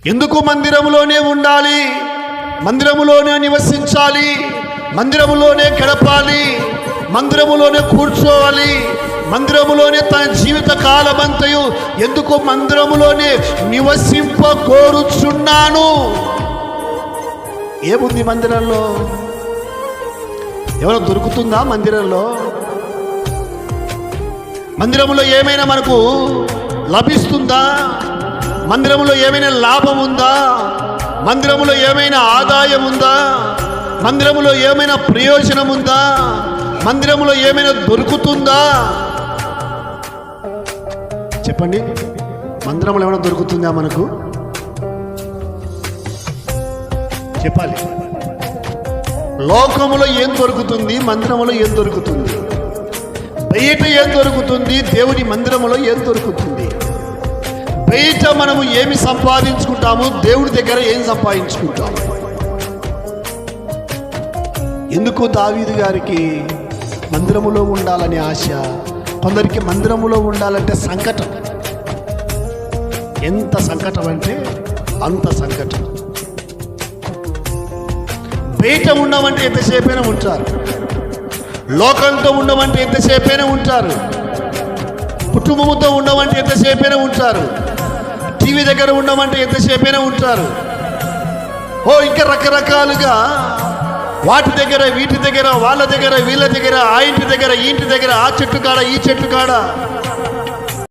ఎందుకు మందిరములోనే ఉండాలి, మందిరములోనే నివసించాలి, మందిరములోనే గడపాలి, మందిరములోనే కూర్చోవాలి, మందిరములోనే తన జీవిత కాలమంతయు ఎందుకు మందిరములోనే నివసింప కోరుచున్నాను? ఏముంది మందిరంలో? ఎవరో దొరుకుతుందా మందిరంలో? మందిరములో ఏమైనా మనకు లభిస్తుందా? మందిరములో ఏమైనా లాభం ఉందా? మందిరములో ఏమైనా ఆదాయం ఉందా? మందిరములో ఏమైనా ప్రయోజనం ఉందా? మందిరములో ఏమైనా దొరుకుతుందా? చెప్పండి, మందిరంలో ఏమైనా దొరుకుతుందా మనకు? చెప్పాలి. లోకములో ఏం దొరుకుతుంది, మందిరములో ఏం దొరుకుతుంది? బయట ఏం దొరుకుతుంది, దేవుని మందిరములో ఏం దొరుకుతుంది? బయట మనము ఏమి సంపాదించుకుంటాము, దేవుడి దగ్గర ఏం సంపాదించుకుంటాము? ఎందుకు దావీదు గారికి మందిరములో ఉండాలని ఆశ? కొందరికి మందిరములో ఉండాలంటే సంకటం. ఎంత సంకటం అంటే అంత సంకటం. బయట ఉండమంటే ఎంతసేపైనా ఉంటారు, లోకంతో ఉండమంటే ఎంతసేపైనా ఉంటారు, కుటుంబంతో ఉండమంటే ఎంతసేపైనా ఉంటారు, టీవీ దగ్గర ఉండమంటే ఎంతసేపైనా ఉంటారు. ఇంకా రకరకాలుగా వాటి దగ్గర వీటి దగ్గర వాళ్ళ దగ్గర వీళ్ళ దగ్గర ఆ ఇంటి దగ్గర ఈ ఇంటి దగ్గర ఆ చెట్టు కాడ ఈ చెట్టు కాడ